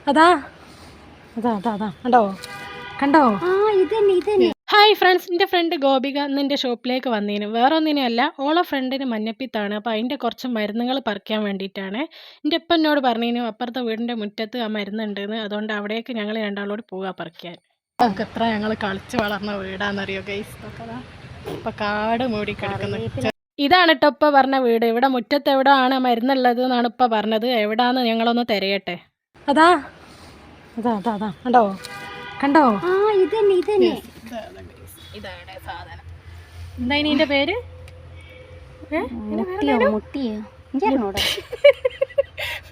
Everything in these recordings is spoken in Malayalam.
അതാ അതാ അതാ അതാ കണ്ടോ കണ്ടോ? ഹായ് ഫ്രണ്ട്സ്, എൻ്റെ ഫ്രണ്ട് ഗോപിക ഇന്ന് എൻ്റെ ഷോപ്പിലേക്ക് വന്നീന്. വേറെ ഒന്നിനുമല്ല, ഓളെ ഫ്രണ്ടിന് മഞ്ഞപ്പിത്താണ്. അപ്പോൾ അതിൻ്റെ കുറച്ച് മരുന്നുകൾ പറിക്കാൻ വേണ്ടിയിട്ടാണ്. എൻ്റെ ഇപ്പം എന്നോട് പറഞ്ഞിരുന്നു അപ്പുറത്തെ വീടിൻ്റെ മുറ്റത്ത് ആ മരുന്നുണ്ടെന്ന്. അതുകൊണ്ട് അവിടേക്ക് ഞങ്ങൾ രണ്ടാളോട് പോവുക പറിക്കാൻ. നമുക്ക് എത്ര ഞങ്ങൾ കളിച്ച് വളർന്ന വീടാണെന്നറിയോ ഗൈസ്. ഇപ്പം കാട് മൂടി കിടക്കുന്നു. ഇതാണ് കേട്ടോ ഇപ്പം പറഞ്ഞ വീട്. ഇവിടെ മുറ്റത്ത് എവിടെയാണ് മരുന്നുള്ളത് എന്നാണ് ഇപ്പം പറഞ്ഞത്. എവിടാന്ന് ഞങ്ങളൊന്ന് തിരയട്ടെ. അതാ അതാ അതാ അതാ കണ്ടോ കണ്ടോ? ഇതാണ് സാധനം. എന്താ ഇതിന്റെ പേര്?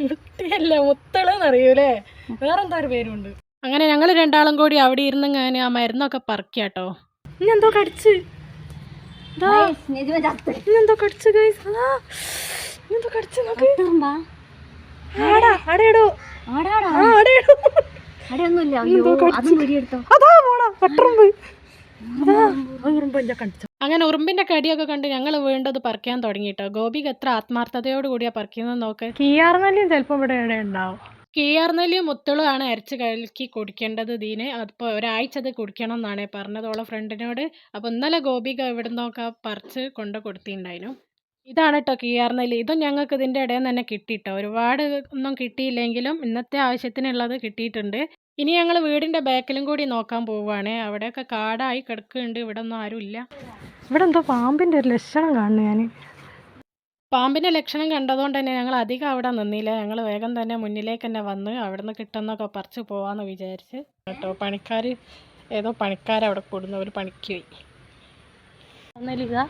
മുട്ടിയല്ല, മുത്തളെന്ന് അറിയൂലേ? വേറെന്തോ ഒരു പേരുണ്ട്. അങ്ങനെ ഞങ്ങൾ രണ്ടാളും കൂടി അവിടെ ഇരുന്ന് ഞാൻ ആ മരുന്നൊക്കെ പറിക്കാട്ടോ. ഇന്നെന്തോ കടിച്ച് ഇന്നെന്തോ കടിച്ചു ഗൈസ്. ഇന്നെന്തോ കടിച്ചു നോക്ക്. ആടേടോ അങ്ങനെ ഉറുമ്പിന്റെ കടിയൊക്കെ കണ്ട് ഞങ്ങൾ വീണ്ടത് പറിക്കാൻ തുടങ്ങിട്ടോ. ഗോപിക്ക് എത്ര ആത്മാർത്ഥതയോട് കൂടിയാ പറിക്കുന്നത് നോക്ക്. കീയാർനെല്ലിയും ചിലപ്പോൾ ഇവിടെ എവിടെ ഉണ്ടാവും. കീയാർനെല്ലിയും മുത്തളും ആണ് അരച്ച് കലക്കി കുടിക്കേണ്ടത് ഇതിന്. അതിപ്പോൾ ഒരാഴ്ച അത് കുടിക്കണം എന്നാണ് പറഞ്ഞതോളെ ഫ്രണ്ടിനോട്. അപ്പോൾ ഇന്നലെ ഗോപിക ഇവിടെ നിന്നൊക്കെ പറിച്ച് കൊണ്ട് കൊടുത്തിട്ടുണ്ടായിരുന്നു. ഇതാണ് കേട്ടോ കീയാർനെല്ലി. ഇതും ഞങ്ങൾക്ക് ഇതിൻ്റെ ഇടയിൽ നിന്ന് തന്നെ കിട്ടിയിട്ടോ. ഒരുപാട് ഒന്നും കിട്ടിയില്ലെങ്കിലും ഇന്നത്തെ ആവശ്യത്തിനുള്ളത് കിട്ടിയിട്ടുണ്ട്. ഇനി ഞങ്ങൾ വീടിൻ്റെ ബാക്കിലും കൂടി നോക്കാൻ പോവുകയാണ്. അവിടെയൊക്കെ കാടായി കിടക്കുന്നുണ്ട്. ഇവിടെ ഒന്നും ആരുമില്ല. ഇവിടെ എന്തോ പാമ്പിൻ്റെ ഒരു ലക്ഷണം കാണുന്നു ഞാൻ. പാമ്പിൻ്റെ ലക്ഷണം കണ്ടതുകൊണ്ട് തന്നെ ഞങ്ങൾ അധികം അവിടെ നിന്നില്ല. ഞങ്ങൾ വേഗം തന്നെ മുന്നിലേക്ക് തന്നെ വന്ന് അവിടെ നിന്ന് കിട്ടുന്നൊക്കെ പറിച്ച് പോവാമെന്ന് വിചാരിച്ച് കേട്ടോ. പണിക്കാർ ഏതോ പണിക്കാരവിടെ കൂടുന്നു. ഒരു പണിക്ക് പോയി. ഒന്നല്ല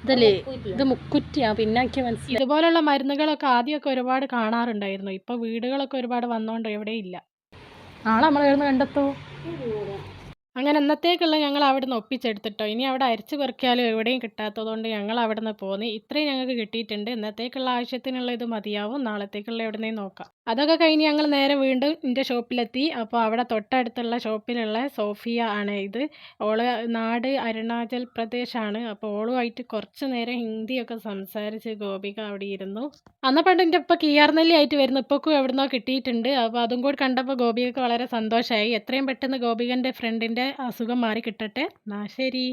ഇതല്ലേ, ഇത് മുക്കുറ്റിയാ. പിന്നാക്കി മനസ്സിലായി. ഇതുപോലുള്ള മരുന്നുകളൊക്കെ ആദ്യമൊക്കെ ഒരുപാട് കാണാറുണ്ടായിരുന്നു. ഇപ്പൊ വീടുകളൊക്കെ ഒരുപാട് വന്നോണ്ട് എവിടെയില്ല. നാളെ നമ്മൾ എവിടെ കണ്ടെത്തോ? അങ്ങനെ എന്നത്തേക്കുള്ള ഞങ്ങൾ അവിടെ നിന്ന് ഒപ്പിച്ചെടുത്തിട്ടോ. ഇനി അവിടെ അരിച്ചു പെറുക്കിയാലും എവിടെയും കിട്ടാത്തതുകൊണ്ട് ഞങ്ങൾ അവിടെ നിന്ന് പോന്നി. ഇത്രയും ഞങ്ങൾക്ക് കിട്ടിയിട്ടുണ്ട്. ഇന്നത്തേക്കുള്ള ആവശ്യത്തിനുള്ള ഇത് മതിയാവും. നാളത്തേക്കുള്ള എവിടെയും നോക്കാം. അതൊക്കെ കഴിഞ്ഞ് ഞങ്ങൾ നേരെ വീണ്ടും എൻ്റെ ഷോപ്പിലെത്തി. അപ്പോൾ അവിടെ തൊട്ടടുത്തുള്ള ഷോപ്പിലുള്ള സോഫിയ ആണ് ഇത്. ഓള് നാട് അരുണാചൽ പ്രദേശാണ്. അപ്പോൾ ഓളുമായിട്ട് കുറച്ച് നേരം ഹിന്ദിയൊക്കെ സംസാരിച്ച് ഗോപിക അവിടെ ഇരുന്നു. അന്ന് പണ്ട് എൻ്റെ ഇപ്പം കീയാർനെല്ലി ആയിട്ട് വരുന്നു. ഇപ്പൊക്കും എവിടുന്നോ കിട്ടിയിട്ടുണ്ട്. അപ്പോൾ അതും കൂടി കണ്ടപ്പോൾ ഗോപികക്ക് വളരെ സന്തോഷമായി. എത്രയും പെട്ടെന്ന് ഗോപികൻ്റെ ഫ്രണ്ടിൻ്റെ അസുഖം മാറി കിട്ടട്ടെ. എന്നാ ശരി.